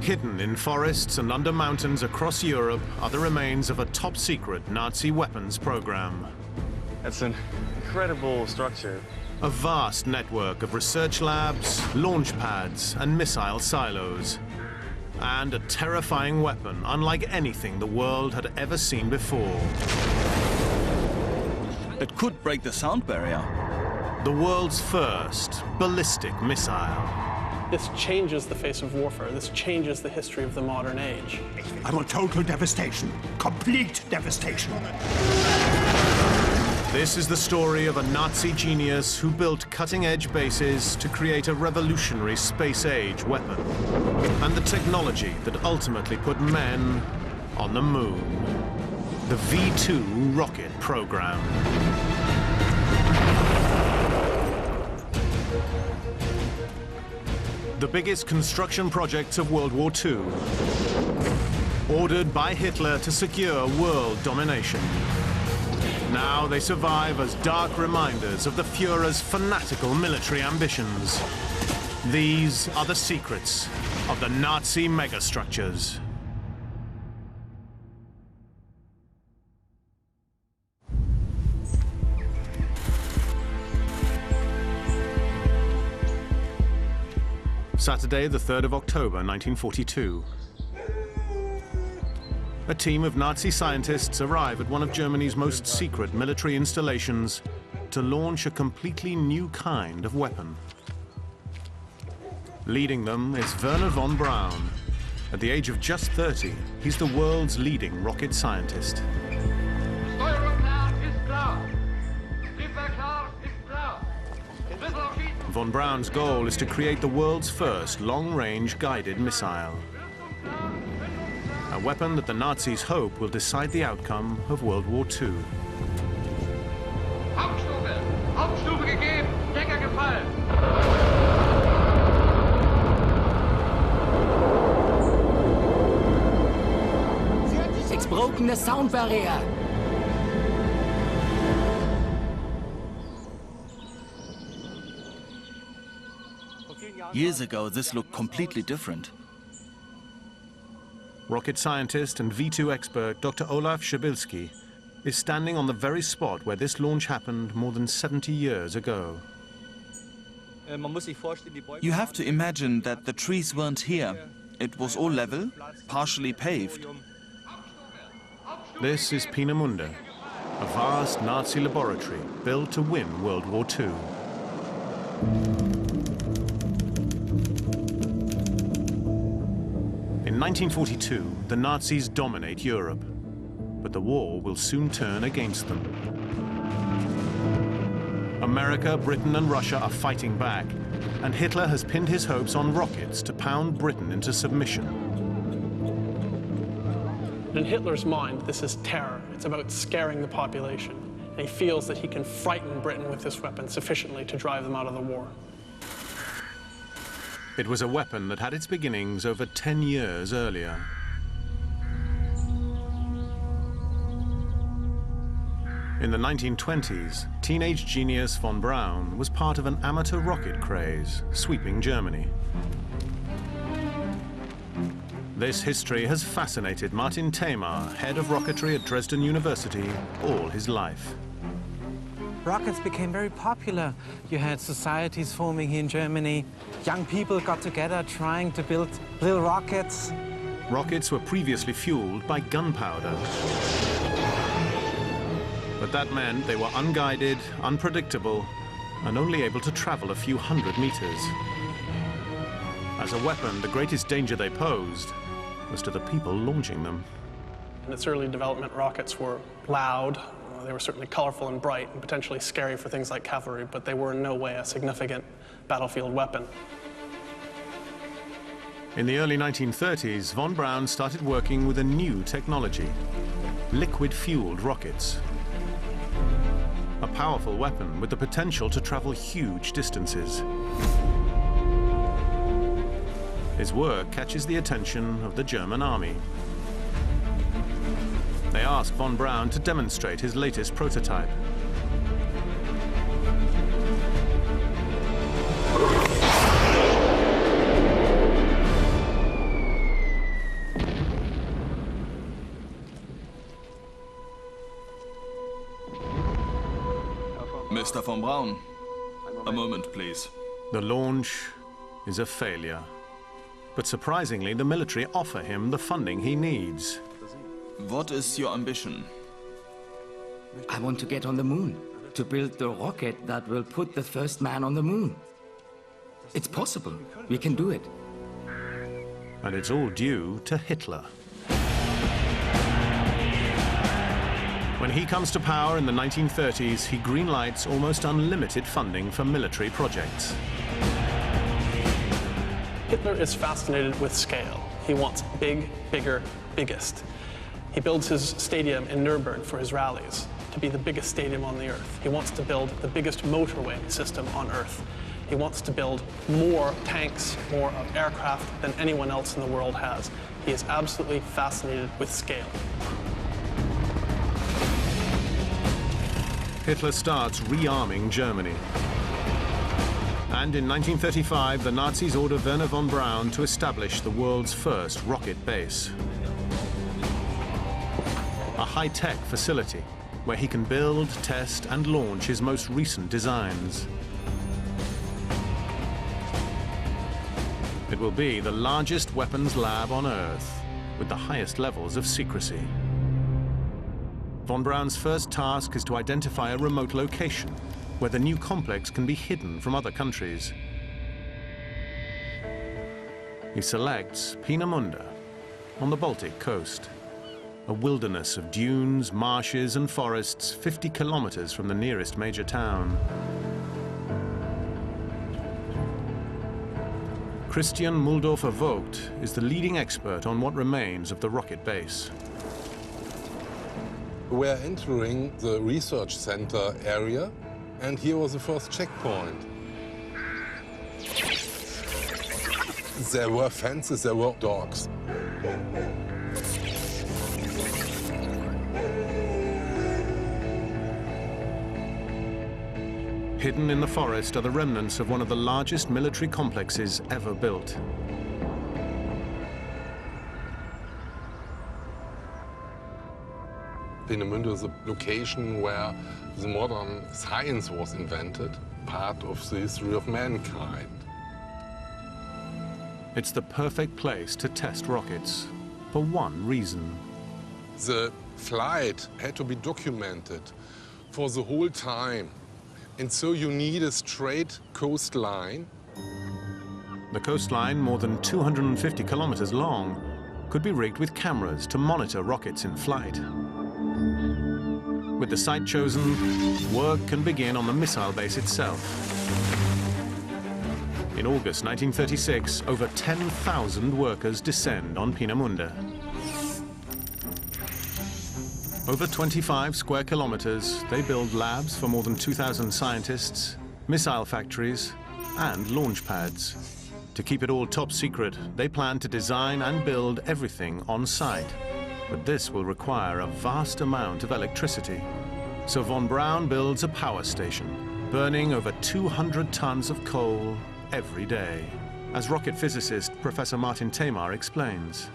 Hidden in forests and under mountains across Europe are the remains of a top-secret Nazi weapons program. That's an incredible structure. A vast network of research labs, launch pads, and missile silos. And a terrifying weapon unlike anything the world had ever seen before. It could break the sound barrier. The world's first ballistic missile. This changes the face of warfare. This changes the history of the modern age. I want total devastation, complete devastation. This is the story of a Nazi genius who built cutting-edge bases to create a revolutionary space-age weapon, and the technology that ultimately put men on the moon. The V2 rocket program. The biggest construction projects of World War II, ordered by Hitler to secure world domination. Now they survive as dark reminders of the Führer's fanatical military ambitions. These are the secrets of the Nazi megastructures. Saturday, the 3rd of October, 1942. A team of Nazi scientists arrive at one of Germany's most secret military installations to launch a completely new kind of weapon. Leading them is Wernher von Braun. At the age of just 30, he's the world's leading rocket scientist. Von Braun's goal is to create the world's first long-range guided missile. A weapon that the Nazis hope will decide the outcome of World War II. Hauptstufe! Hauptstufe gegeben! Decker gefallen! It's broken the sound barrier! Years ago, this looked completely different. Rocket scientist and V2 expert Dr. Olaf Schabilski is standing on the very spot where this launch happened more than 70 years ago. You have to imagine that the trees weren't here. It was all level, partially paved. This is Peenemünde, a vast Nazi laboratory built to win World War II. In 1942, the Nazis dominate Europe, but the war will soon turn against them. America, Britain, and Russia are fighting back, and Hitler has pinned his hopes on rockets to pound Britain into submission. In Hitler's mind, this is terror. It's about scaring the population. And he feels that he can frighten Britain with this weapon sufficiently to drive them out of the war. It was a weapon that had its beginnings over 10 years earlier. In the 1920s, teenage genius von Braun was part of an amateur rocket craze sweeping Germany. This history has fascinated Martin Themar, head of rocketry at Dresden University, all his life. Rockets became very popular. You had societies forming here in Germany. Young people got together trying to build little rockets. Rockets were previously fueled by gunpowder. But that meant they were unguided, unpredictable, and only able to travel a few hundred meters. As a weapon, the greatest danger they posed was to the people launching them. In its early development, rockets were loud. They were certainly colorful and bright and potentially scary for things like cavalry, but they were in no way a significant battlefield weapon. In the early 1930s, von Braun started working with a new technology, liquid-fueled rockets. A powerful weapon with the potential to travel huge distances. His work catches the attention of the German army. They ask von Braun to demonstrate his latest prototype. von Braun. A moment, please. The launch is a failure. But surprisingly, the military offer him the funding he needs. What is your ambition? I want to get on the moon, to build the rocket that will put the first man on the moon. It's possible. We can do it. And it's all due to Hitler. When he comes to power in the 1930s, he greenlights almost unlimited funding for military projects. Hitler is fascinated with scale. He wants big, bigger, biggest. He builds his stadium in Nuremberg for his rallies to be the biggest stadium on the earth. He wants to build the biggest motorway system on earth. He wants to build more tanks, more of aircraft than anyone else in the world has. He is absolutely fascinated with scale. Hitler starts rearming Germany. And in 1935, the Nazis order Werner von Braun to establish the world's first rocket base. A high-tech facility where he can build, test, and launch his most recent designs. It will be the largest weapons lab on Earth, with the highest levels of secrecy. Von Braun's first task is to identify a remote location where the new complex can be hidden from other countries. He selects Peenemünde on the Baltic coast, a wilderness of dunes, marshes, and forests 50 kilometers from the nearest major town. Christian Mulldorfer-Vogt is the leading expert on what remains of the rocket base. We're entering the research center area, and here was the first checkpoint. There were fences, there were dogs. Hidden in the forest are the remnants of one of the largest military complexes ever built. Peenemünde is a location where the modern science was invented, part of the history of mankind. It's the perfect place to test rockets, for one reason. The flight had to be documented for the whole time. And so you need a straight coastline. The coastline, more than 250 kilometers long, could be rigged with cameras to monitor rockets in flight. With the site chosen, work can begin on the missile base itself. In August 1936, over 10,000 workers descend on Peenemünde. Over 25 square kilometers, they build labs for more than 2,000 scientists, missile factories, and launch pads. To keep it all top secret, they plan to design and build everything on site. But this will require a vast amount of electricity. So von Braun builds a power station, burning over 200 tons of coal every day. As rocket physicist Professor Martin Tamar explains.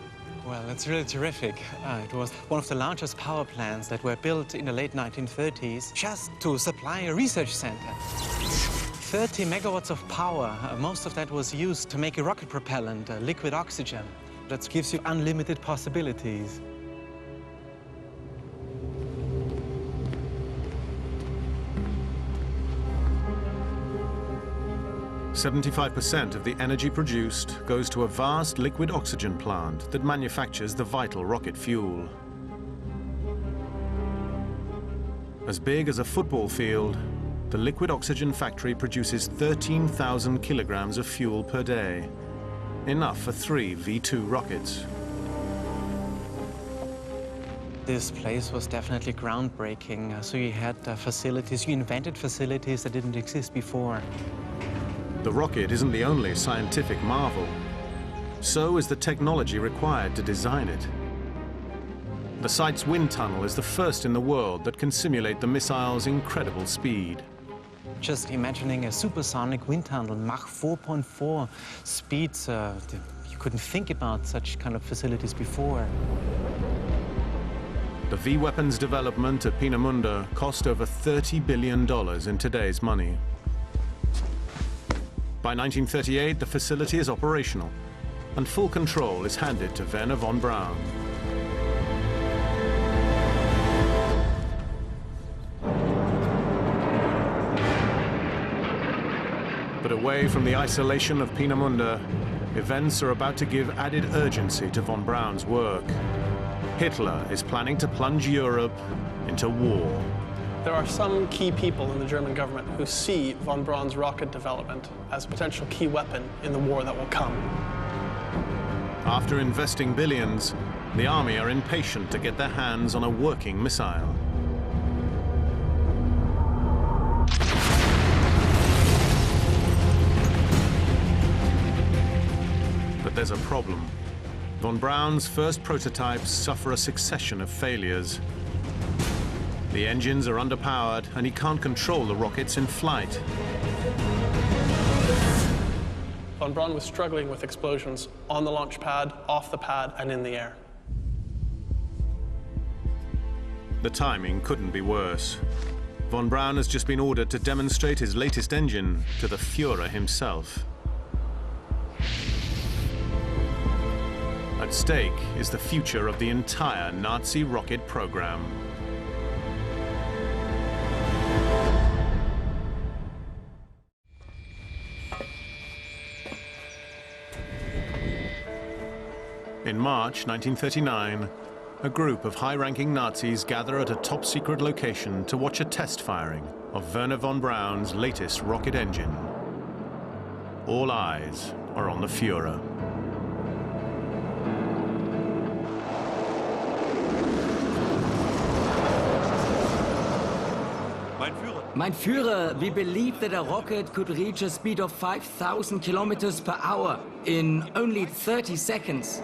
Well, it's really terrific. It was one of the largest power plants that were built in the late 1930s just to supply a research center. 30 megawatts of power. Most of that was used to make a rocket propellant, liquid oxygen. That gives you unlimited possibilities. 75% of the energy produced goes to a vast liquid oxygen plant that manufactures the vital rocket fuel. As big as a football field, the liquid oxygen factory produces 13,000 kilograms of fuel per day, enough for 3 V-2 rockets. This place was definitely groundbreaking. So you had facilities, you invented facilities that didn't exist before. The rocket isn't the only scientific marvel. So is the technology required to design it. The site's wind tunnel is the first in the world that can simulate the missile's incredible speed. Just imagining a supersonic wind tunnel, Mach 4.4 speeds, you couldn't think about such kind of facilities before. The V-weapons development at Peenemünde cost over $30 billion in today's money. By 1938, the facility is operational, and full control is handed to Werner von Braun. But away from the isolation of Peenemünde, events are about to give added urgency to von Braun's work. Hitler is planning to plunge Europe into war. There are some key people in the German government who see von Braun's rocket development as a potential key weapon in the war that will come. After investing billions, the army are impatient to get their hands on a working missile. But there's a problem. Von Braun's first prototypes suffer a succession of failures. The engines are underpowered, and he can't control the rockets in flight. Von Braun was struggling with explosions on the launch pad, off the pad, and in the air. The timing couldn't be worse. Von Braun has just been ordered to demonstrate his latest engine to the Führer himself. At stake is the future of the entire Nazi rocket program. In March 1939, a group of high-ranking Nazis gather at a top-secret location to watch a test firing of Werner von Braun's latest rocket engine. All eyes are on the Führer. Mein Führer, we believe that a rocket could reach a speed of 5,000 kilometers per hour in only 30 seconds.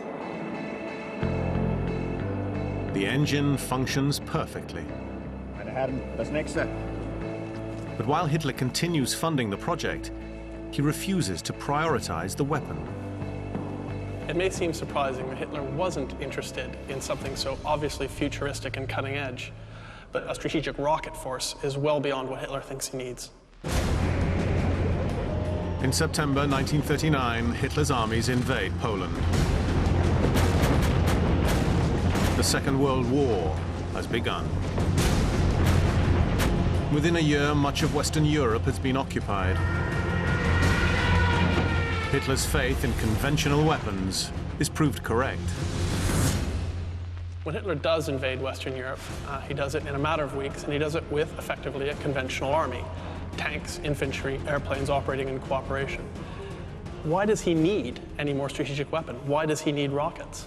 The engine functions perfectly. Meine Herren, das nächste. But while Hitler continues funding the project, he refuses to prioritize the weapon. It may seem surprising that Hitler wasn't interested in something so obviously futuristic and cutting edge, but a strategic rocket force is well beyond what Hitler thinks he needs. In September 1939, Hitler's armies invade Poland. The Second World War has begun. Within a year, much of Western Europe has been occupied. Hitler's faith in conventional weapons is proved correct. When Hitler does invade Western Europe, he does it in a matter of weeks, and he does it with, effectively, a conventional army. Tanks, infantry, airplanes operating in cooperation. Why does he need any more strategic weapon? Why does he need rockets?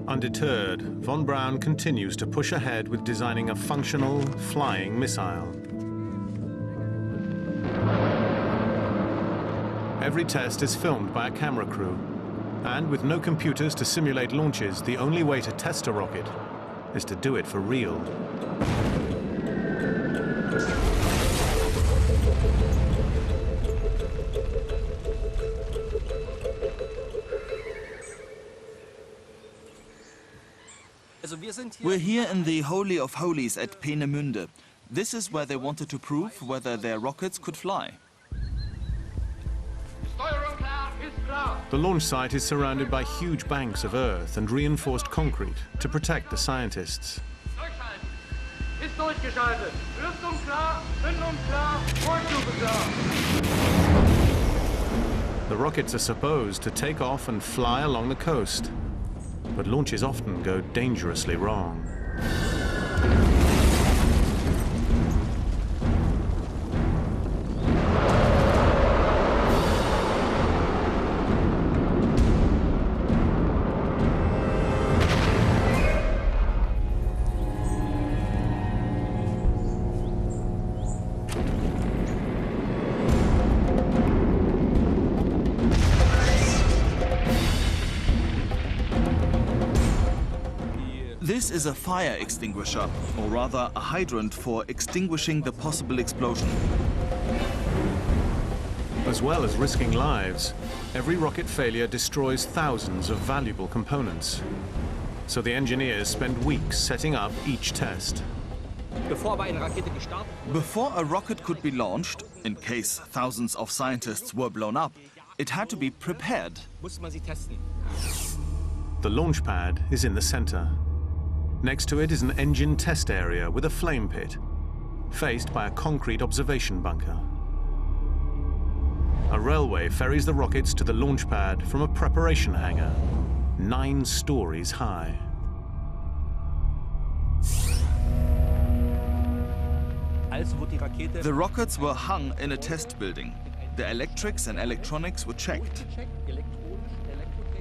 Undeterred, von Braun continues to push ahead with designing a functional, flying missile. Every test is filmed by a camera crew, and with no computers to simulate launches, the only way to test a rocket is to do it for real. We're here in the Holy of Holies at Peenemünde. This is where they wanted to prove whether their rockets could fly. The launch site is surrounded by huge banks of earth and reinforced concrete to protect the scientists. Ist durchgeschaltet. Lüftung klar, Zündung klar, Vorstufe klar. The rockets are supposed to take off and fly along the coast, but launches often go dangerously wrong. This is a fire extinguisher, or rather a hydrant for extinguishing the possible explosion. A As well as risking lives, every rocket failure destroys thousands of valuable components. So the engineers spend weeks setting up each test. Before a rocket could be launched, in case thousands of scientists were blown up, it had to be prepared. The launch pad is in the center. Next to it is an engine test area with a flame pit, faced by a concrete observation bunker. A railway ferries the rockets to the launch pad from a preparation hangar, 9 stories high. The rockets were hung in a test building. The electrics and electronics were checked.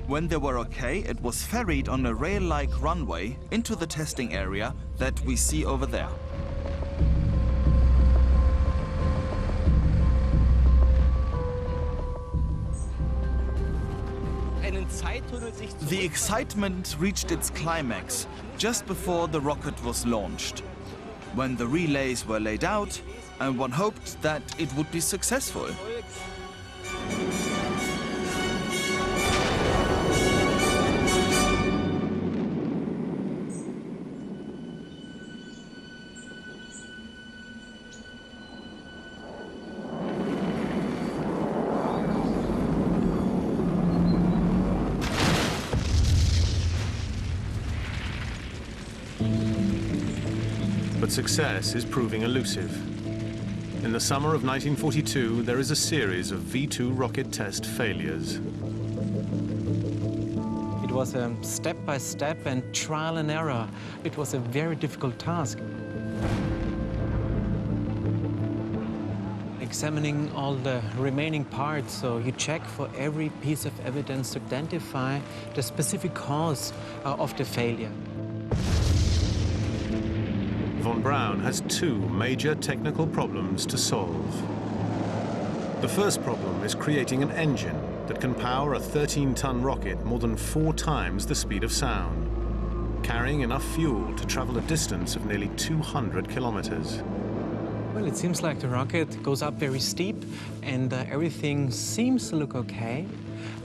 When they were okay, it was ferried on a rail-like runway into the testing area that we see over there. The excitement reached its climax just before the rocket was launched, when the relays were laid out and one hoped that it would be successful. But success is proving elusive. In the summer of 1942, there is a series of V-2 rocket test failures. It was a step-by-step and trial and error. It was a very difficult task. Examining all the remaining parts, so you check for every piece of evidence to identify the specific cause of the failure. Von Braun has 2 major technical problems to solve. The first problem is creating an engine that can power a 13-ton rocket more than 4 times the speed of sound, carrying enough fuel to travel a distance of nearly 200 kilometers. Well, it seems like the rocket goes up very steep and everything seems to look okay,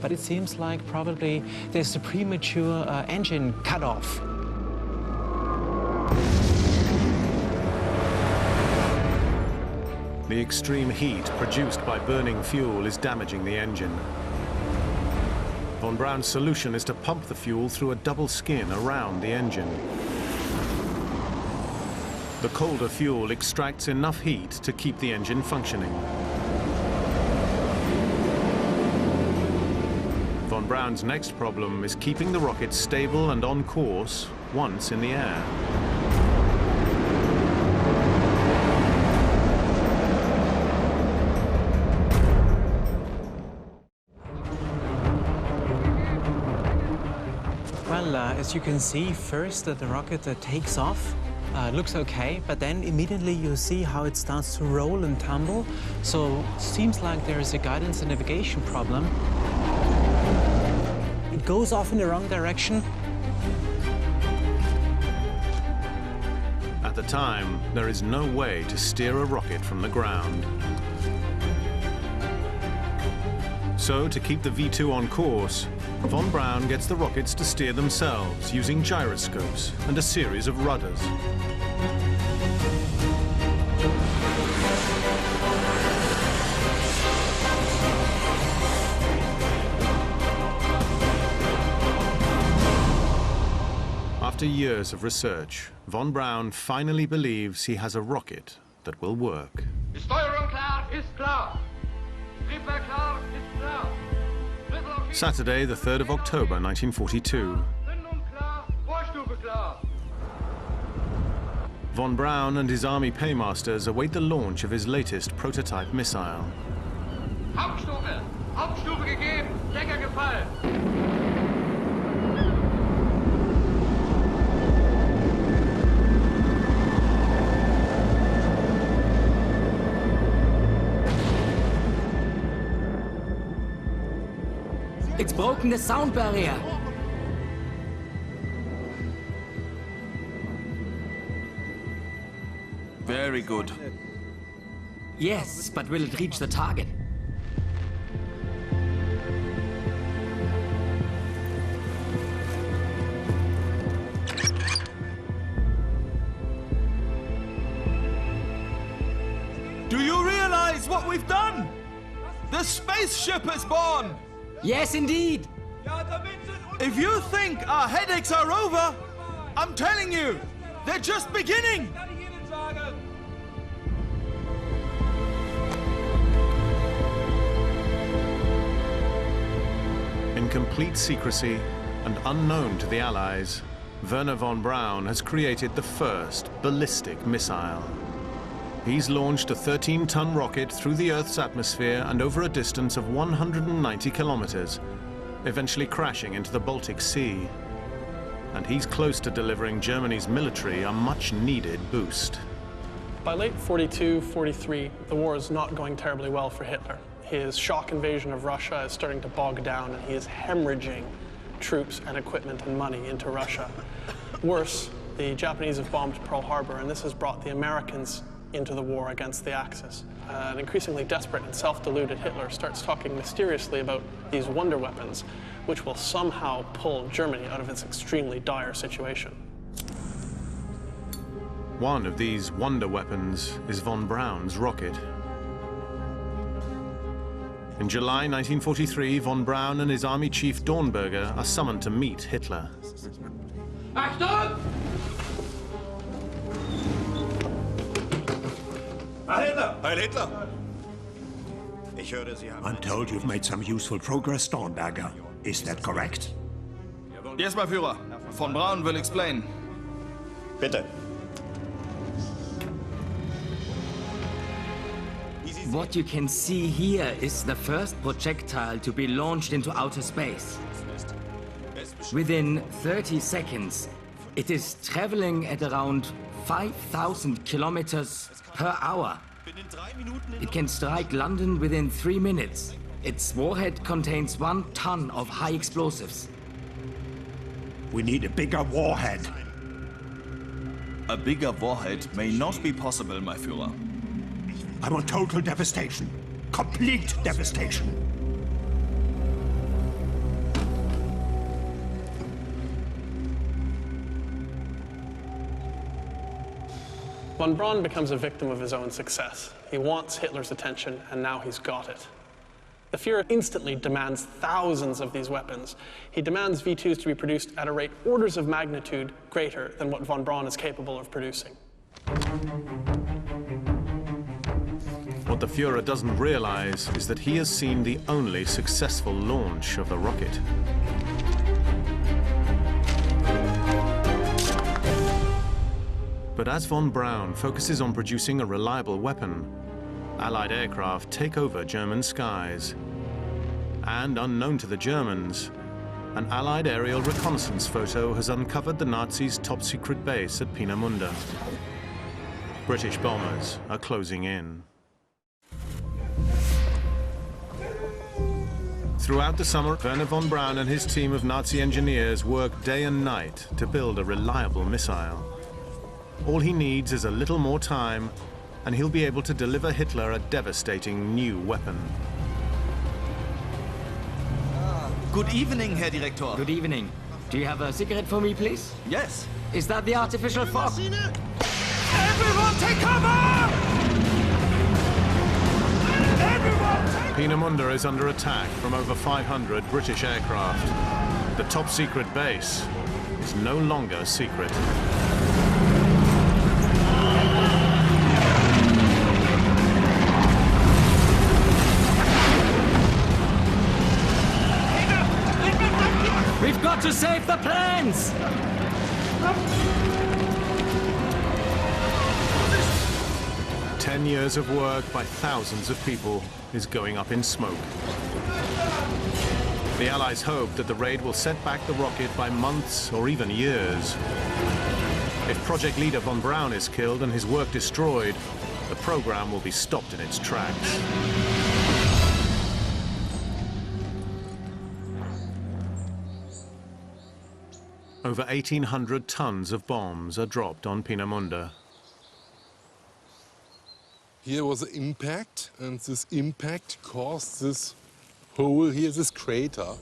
but it seems like probably there's a premature engine cutoff. The extreme heat produced by burning fuel is damaging the engine. Von Braun's solution is to pump the fuel through a double skin around the engine. The colder fuel extracts enough heat to keep the engine functioning. Von Braun's next problem is keeping the rocket stable and on course once in the air. As you can see, first the rocket takes off, looks okay, but then immediately you see how it starts to roll and tumble. So it seems like there is a guidance and navigation problem. It goes off in the wrong direction. At the time, there is no way to steer a rocket from the ground. So, to keep the V-2 on course, Von Braun gets the rockets to steer themselves using gyroscopes and a series of rudders. After years of research, Von Braun finally believes he has a rocket that will work. Die Steuerung klar ist klar. Triebwerk klar ist klar. Saturday, the 3rd of October, 1942. Von Braun and his army paymasters await the launch of his latest prototype missile. Hauptstufe! Hauptstufe gegeben! Decker gefallen! It's broken the sound barrier. Very good. Yes, but will it reach the target? Do you realize what we've done? The spaceship is born! Yes, indeed. If you think our headaches are over, I'm telling you, they're just beginning! In complete secrecy and unknown to the Allies, Werner von Braun has created the first ballistic missile. He's launched a 13-ton rocket through the Earth's atmosphere and over a distance of 190 kilometers, eventually crashing into the Baltic Sea. And he's close to delivering Germany's military a much-needed boost. By late 42-43, the war is not going terribly well for Hitler. His shock invasion of Russia is starting to bog down, and he is hemorrhaging troops and equipment and money into Russia. Worse, the Japanese have bombed Pearl Harbor, and this has brought the Americans into the war against the Axis. An increasingly desperate and self-deluded Hitler starts talking mysteriously about these wonder weapons, which will somehow pull Germany out of its extremely dire situation. One of these wonder weapons is von Braun's rocket. In July 1943, von Braun and his army chief Dornberger are summoned to meet Hitler. Achtung! Heil Hitler! I'm told you've made some useful progress, Dornberger. Is that correct? Yes, my Führer. Von Braun will explain. Bitte. What you can see here is the first projectile to be launched into outer space. Within 30 seconds, it is traveling at around 5,000 kilometers per hour. It can strike London within 3 minutes. Its warhead contains 1 ton of high explosives. We need a bigger warhead. A bigger warhead may not be possible, my Führer. I want total devastation. Complete devastation. Von Braun becomes a victim of his own success. He wants Hitler's attention, and now he's got it. The Führer instantly demands thousands of these weapons. He demands V2s to be produced at a rate orders of magnitude greater than what von Braun is capable of producing. What the Führer doesn't realize is that he has seen the only successful launch of the rocket. But as von Braun focuses on producing a reliable weapon, Allied aircraft take over German skies. And unknown to the Germans, an Allied aerial reconnaissance photo has uncovered the Nazis' top-secret base at Peenemünde. British bombers are closing in. Throughout the summer, Werner von Braun and his team of Nazi engineers work day and night to build a reliable missile. All he needs is a little more time, and he'll be able to deliver Hitler a devastating new weapon. Good evening, Herr Direktor. Good evening. Do you have a cigarette for me, please? Yes. Is that the artificial fog? Everyone take cover! Peenemünde is under attack from over 500 British aircraft. The top-secret base is no longer secret. We've got to save the planes! 10 years of work by thousands of people is going up in smoke. The Allies hope that the raid will set back the rocket by months or even years. If project leader von Braun is killed and his work destroyed, the program will be stopped in its tracks. Over 1,800 tons of bombs are dropped on Peenemünde. Here was an impact, and this impact caused this hole here, this crater.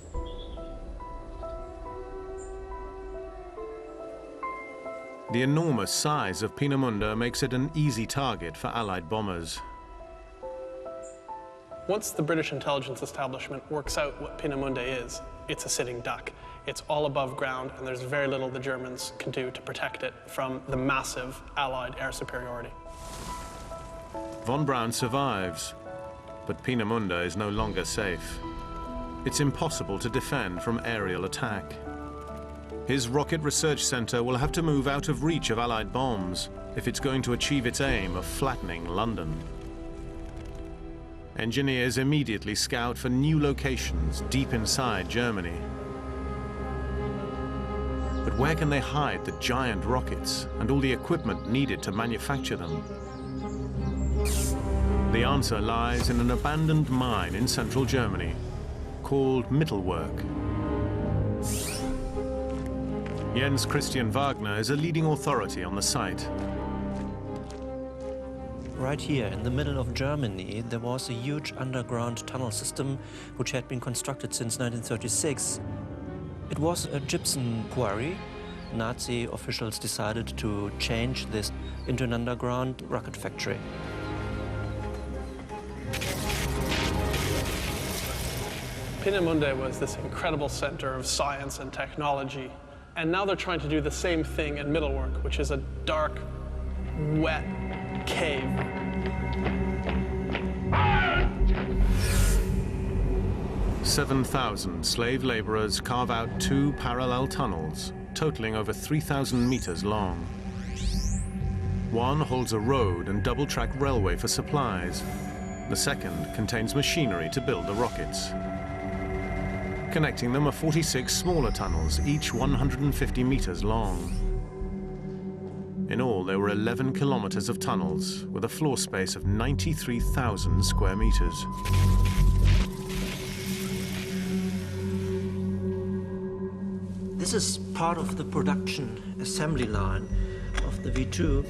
The enormous size of Peenemünde makes it an easy target for Allied bombers. Once the British intelligence establishment works out what Peenemünde is, it's a sitting duck. It's all above ground, and there's very little the Germans can do to protect it from the massive Allied air superiority. Von Braun survives, but Peenemünde is no longer safe. It's impossible to defend from aerial attack. His rocket research center will have to move out of reach of Allied bombs if it's going to achieve its aim of flattening London. Engineers immediately scout for new locations deep inside Germany. But where can they hide the giant rockets and all the equipment needed to manufacture them? The answer lies in an abandoned mine in central Germany called Mittelwerk. Jens Christian Wagner is a leading authority on the site. Right here in the middle of Germany, there was a huge underground tunnel system which had been constructed since 1936. It was a gypsum quarry. Nazi officials decided to change this into an underground rocket factory. Peenemünde was this incredible center of science and technology, and now they're trying to do the same thing in Mittelwerk, which is a dark, wet cave. Fire! 7,000 slave laborers carve out 2 parallel tunnels, totaling over 3,000 meters long. One holds a road and double-track railway for supplies. The second contains machinery to build the rockets. Connecting them are 46 smaller tunnels, each 150 meters long. In all, there were 11 kilometers of tunnels, with a floor space of 93,000 square meters. This is part of the production assembly line of the V2.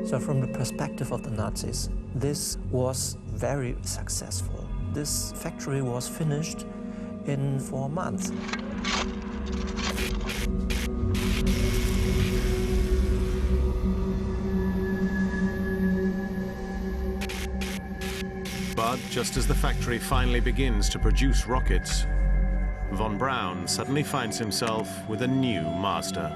So from the perspective of the Nazis, this was very successful. This factory was finished in 4 months. But just as the factory finally begins to produce rockets, von Braun suddenly finds himself with a new master.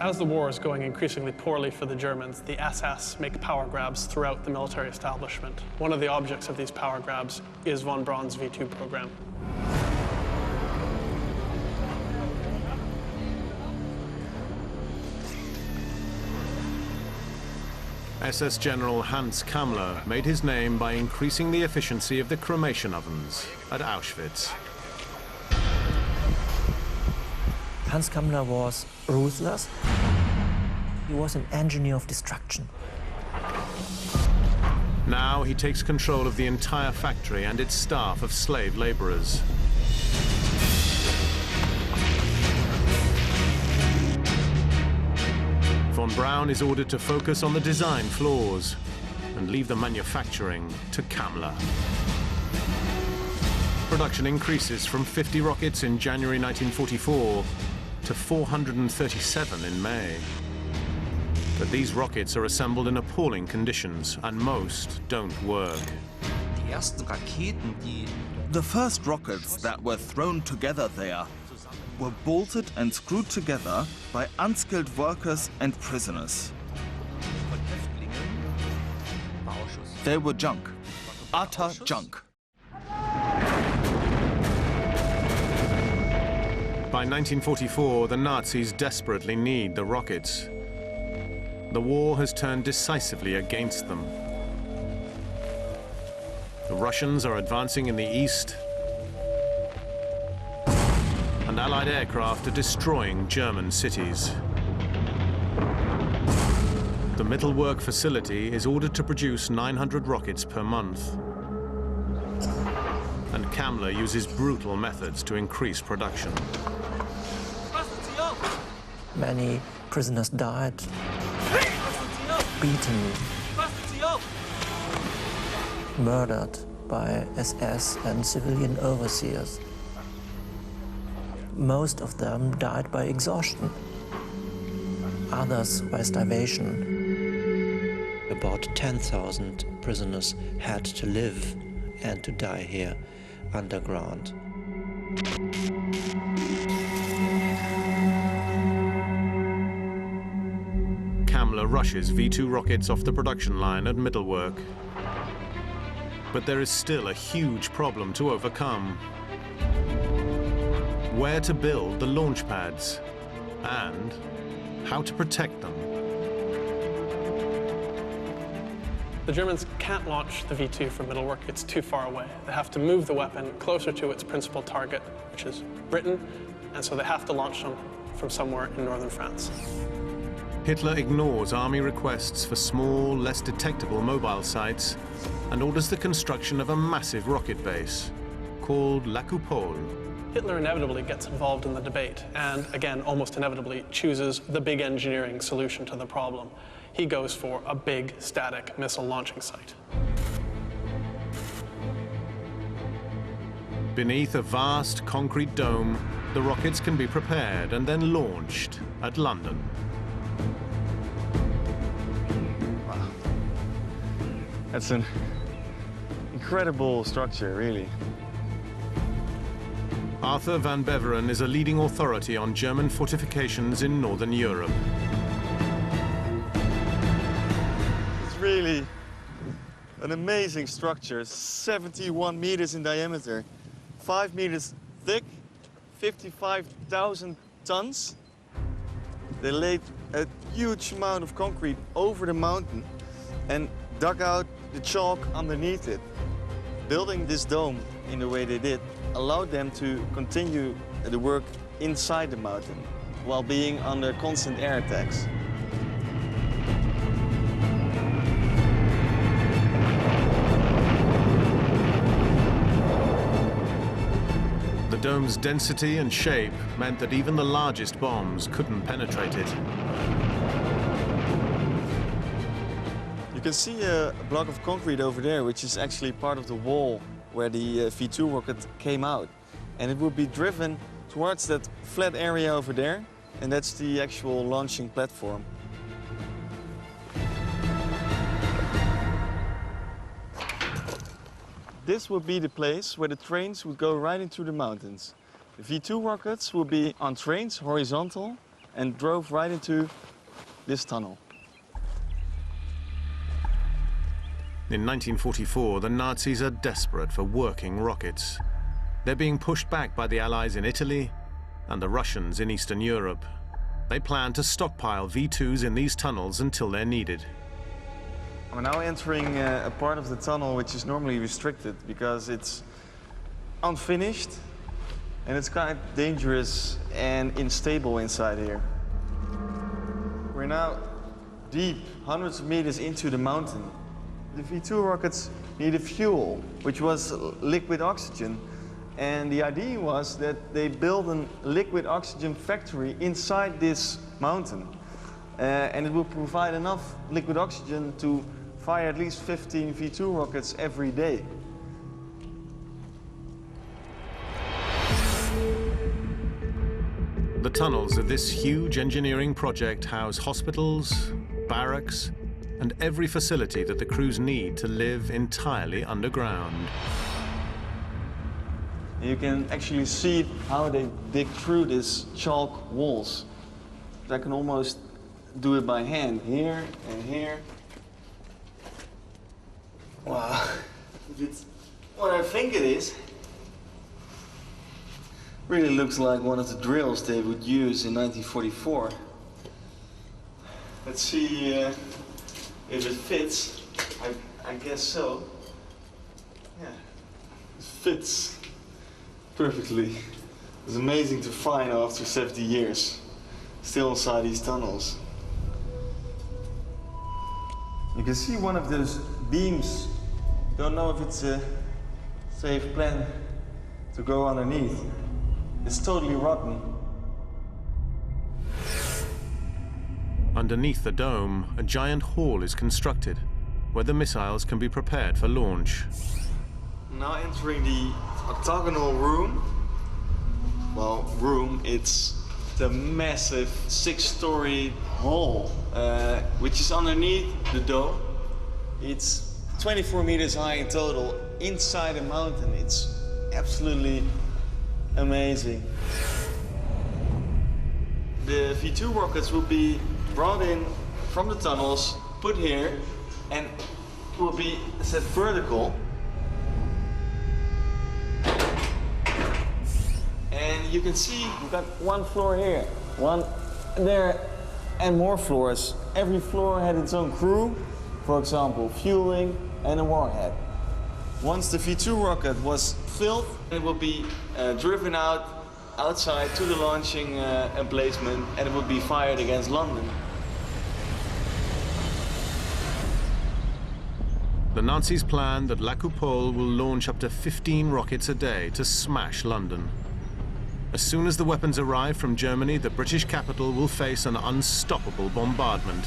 As the war is going increasingly poorly for the Germans, the SS make power grabs throughout the military establishment. One of the objects of these power grabs is von Braun's V2 program. SS General Hans Kammler made his name by increasing the efficiency of the cremation ovens at Auschwitz. Hans Kammler was ruthless. He was an engineer of destruction. Now he takes control of the entire factory and its staff of slave laborers. Von Braun is ordered to focus on the design flaws and leave the manufacturing to Kammler. Production increases from 50 rockets in January 1944 to 437 in May. But these rockets are assembled in appalling conditions, and most don't work. The first rockets that were thrown together there were bolted and screwed together by unskilled workers and prisoners. They were junk, utter junk. By 1944, the Nazis desperately need the rockets. The war has turned decisively against them. The Russians are advancing in the east, and Allied aircraft are destroying German cities. The Mittelwerk facility is ordered to produce 900 rockets per month. And Kammler uses brutal methods to increase production. Many prisoners died, beaten, murdered by SS and civilian overseers. Most of them died by exhaustion, others by starvation. about 10,000 prisoners had to live and to die here underground. Kamler rushes V2 rockets off the production line at Mittelwerk. But there is still a huge problem to overcome. Where to build the launch pads and how to protect them. The Germans can't launch the V2 from Mittelwerk. It's too far away. They have to move the weapon closer to its principal target, which is Britain, and so they have to launch them from somewhere in northern France. Hitler ignores army requests for small, less detectable mobile sites and orders the construction of a massive rocket base called La Coupole. Hitler inevitably gets involved in the debate and, again, almost inevitably chooses the big engineering solution to the problem. He goes for a big static missile launching site. Beneath a vast concrete dome, the rockets can be prepared and then launched at London. Wow. That's an incredible structure, really. Arthur van Beveren is a leading authority on German fortifications in Northern Europe. It's really an amazing structure, 71 meters in diameter, 5 meters thick, 55,000 tons. They laid a huge amount of concrete over the mountain and dug out the chalk underneath it. Building this dome in the way they did allowed them to continue the work inside the mountain while being under constant air attacks. The dome's density and shape meant that even the largest bombs couldn't penetrate it. You can see a block of concrete over there, which is actually part of the wall where the V2 rocket came out. And it will be driven towards that flat area over there, and that's the actual launching platform. This would be the place where the trains would go right into the mountains. The V2 rockets will be on trains, horizontal, and drove right into this tunnel. In 1944, the Nazis are desperate for working rockets. They're being pushed back by the Allies in Italy and the Russians in Eastern Europe. They plan to stockpile V2s in these tunnels until they're needed. We're now entering a part of the tunnel which is normally restricted because it's unfinished and it's quite dangerous and unstable inside here. We're now deep, hundreds of meters into the mountain. The V2 rockets needed fuel, which was liquid oxygen. And the idea was that they build a liquid oxygen factory inside this mountain. And it will provide enough liquid oxygen to fire at least 15 V2 rockets every day. The tunnels of this huge engineering project house hospitals, barracks, and every facility that the crews need to live entirely underground. You can actually see how they dig through these chalk walls. I can almost do it by hand, here and here. Wow, if it's what I think it is, really looks like one of the drills they would use in 1944. Let's see if it fits. I guess so. Yeah, it fits perfectly. It's amazing to find after 70 years, still inside these tunnels. You can see one of those beams. Don't know if it's a safe plan to go underneath. It's totally rotten. Underneath the dome, a giant hall is constructed, where the missiles can be prepared for launch. Now entering the octagonal room. Well, room, it's the massive 6-story hall, which is underneath the dome. It's 24 meters high in total, inside a mountain. It's absolutely amazing. The V2 rockets will be brought in from the tunnels, put here, and will be set vertical. And you can see we've got one floor here, one there, and more floors. Every floor had its own crew, for example, fueling and a warhead. Once the V2 rocket was filled, it will be driven outside to the launching emplacement, and it will be fired against London. The Nazis plan that La Coupole will launch up to 15 rockets a day to smash London. As soon as the weapons arrive from Germany, the British capital will face an unstoppable bombardment.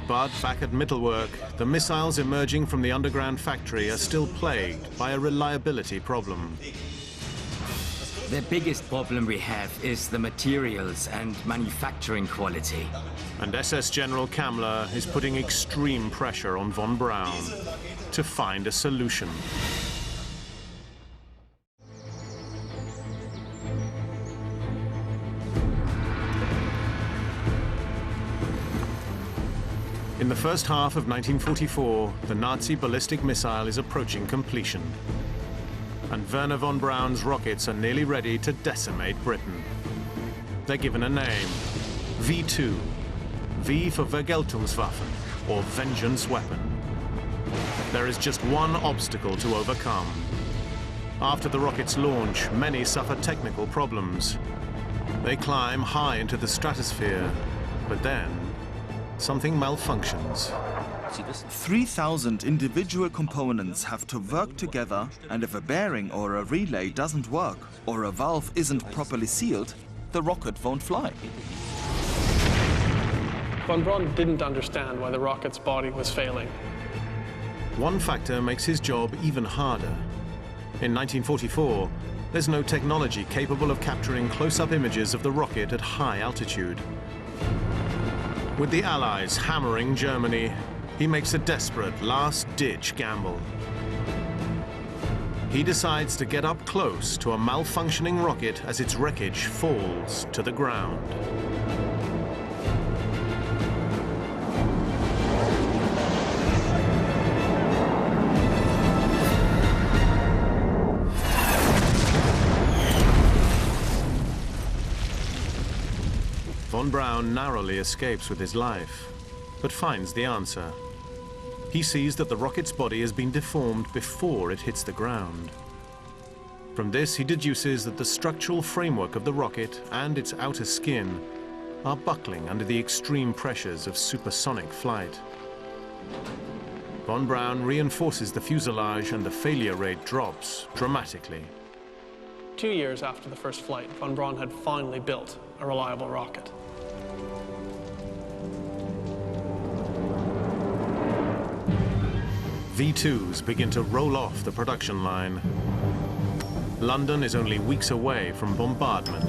But back at Mittelwerk, the missiles emerging from the underground factory are still plagued by a reliability problem. The biggest problem we have is the materials and manufacturing quality. And SS General Kammler is putting extreme pressure on von Braun to find a solution. In the first half of 1944, the Nazi ballistic missile is approaching completion. And Werner von Braun's rockets are nearly ready to decimate Britain. They're given a name, V2. V for Vergeltungswaffen, or vengeance weapon. There is just one obstacle to overcome. After the rocket's launch, many suffer technical problems. They climb high into the stratosphere, but then something malfunctions. 3,000 individual components have to work together, and if a bearing or a relay doesn't work, or a valve isn't properly sealed, the rocket won't fly. Von Braun didn't understand why the rocket's body was failing. One factor makes his job even harder. In 1944, there's no technology capable of capturing close-up images of the rocket at high altitude. With the Allies hammering Germany, he makes a desperate last-ditch gamble. He decides to get up close to a malfunctioning rocket as its wreckage falls to the ground. Von Braun narrowly escapes with his life, but finds the answer. He sees that the rocket's body has been deformed before it hits the ground. From this, he deduces that the structural framework of the rocket and its outer skin are buckling under the extreme pressures of supersonic flight. Von Braun reinforces the fuselage and the failure rate drops dramatically. 2 years after the first flight, von Braun had finally built a reliable rocket. V2s begin to roll off the production line. London is only weeks away from bombardment.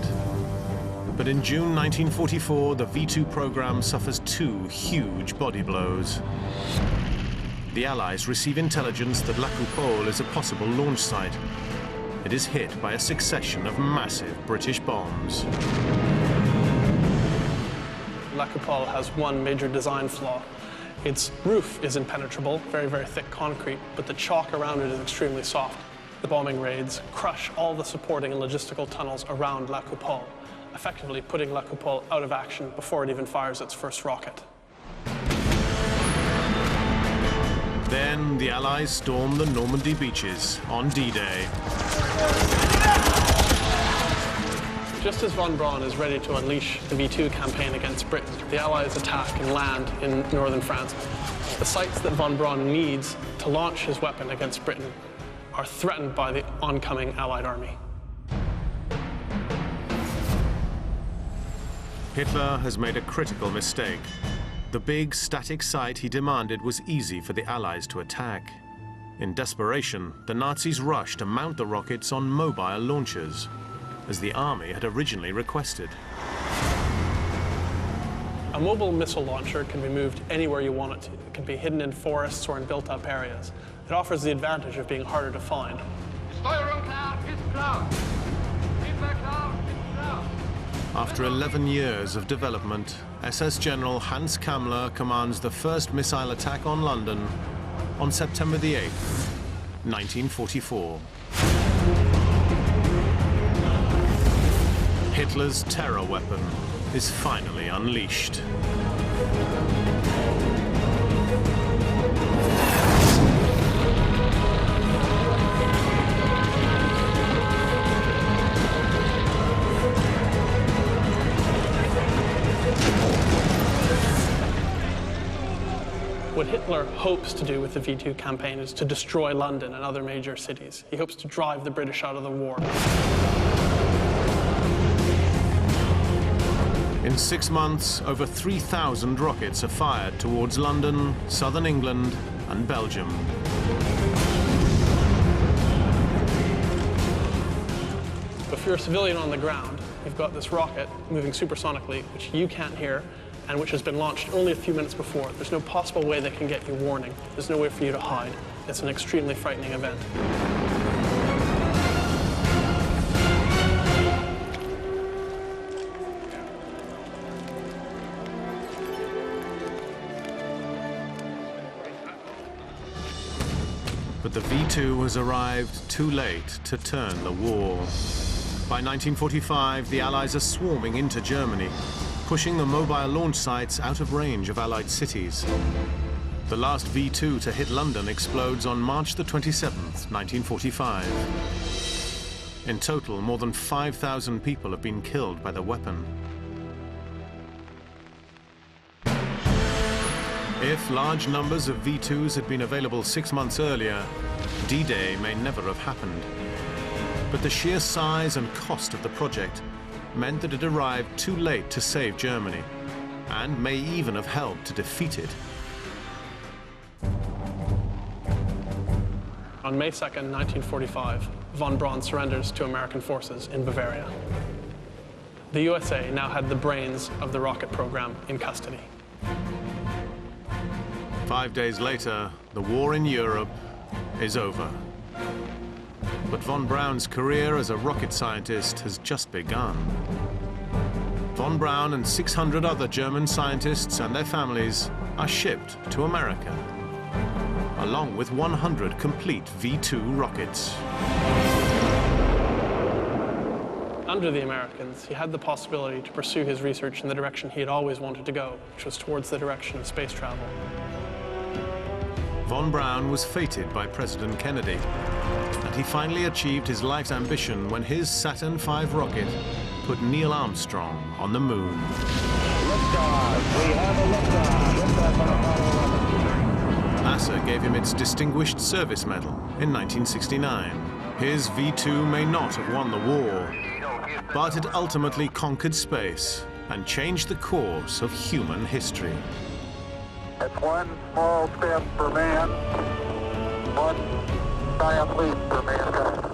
But in June 1944, the V2 program suffers two huge body blows. The Allies receive intelligence that La Coupole is a possible launch site. It is hit by a succession of massive British bombs. La Coupole has one major design flaw. Its roof is impenetrable, very, very thick concrete, but the chalk around it is extremely soft. The bombing raids crush all the supporting and logistical tunnels around La Coupole, effectively putting La Coupole out of action before it even fires its first rocket. Then the Allies storm the Normandy beaches on D-Day. Just as von Braun is ready to unleash the V2 campaign against Britain, the Allies attack and land in northern France. The sites that von Braun needs to launch his weapon against Britain are threatened by the oncoming Allied army. Hitler has made a critical mistake. The big static site he demanded was easy for the Allies to attack. In desperation, the Nazis rush to mount the rockets on mobile launchers. as the army had originally requested. A mobile missile launcher can be moved anywhere you want it to. It can be hidden in forests or in built-up areas. It offers the advantage of being harder to find. Steuerung klar ist klar. Triebwerk klar ist klar. After 11 years of development, SS General Hans Kammler commands the first missile attack on London on September the 8th, 1944. Hitler's terror weapon is finally unleashed. What Hitler hopes to do with the V2 campaign is to destroy London and other major cities. He hopes to drive the British out of the war. In 6 months, over 3,000 rockets are fired towards London, southern England, and Belgium. If you're a civilian on the ground, you've got this rocket moving supersonically, which you can't hear, and which has been launched only a few minutes before. There's no possible way they can get you warning. There's no way for you to hide. It's an extremely frightening event. But the V2 has arrived too late to turn the war. By 1945, the Allies are swarming into Germany, pushing the mobile launch sites out of range of Allied cities. The last V2 to hit London explodes on March the 27th, 1945. In total, more than 5,000 people have been killed by the weapon. If large numbers of V2s had been available 6 months earlier, D-Day may never have happened. But the sheer size and cost of the project meant that it arrived too late to save Germany, and may even have helped to defeat it. On May 2nd, 1945, von Braun surrenders to American forces in Bavaria. The USA now had the brains of the rocket program in custody. 5 days later, the war in Europe is over. But von Braun's career as a rocket scientist has just begun. Von Braun and 600 other German scientists and their families are shipped to America, along with 100 complete V2 rockets. Under the Americans, he had the possibility to pursue his research in the direction he had always wanted to go, which was towards the direction of space travel. Von Braun was feted by President Kennedy, and he finally achieved his life's ambition when his Saturn V rocket put Neil Armstrong on the moon. Liftoff. We have a liftoff. Liftoff on Apollo 11. NASA gave him its Distinguished Service Medal in 1969. His V2 may not have won the war, but it ultimately conquered space and changed the course of human history. It's one small step for man, one giant leap for mankind.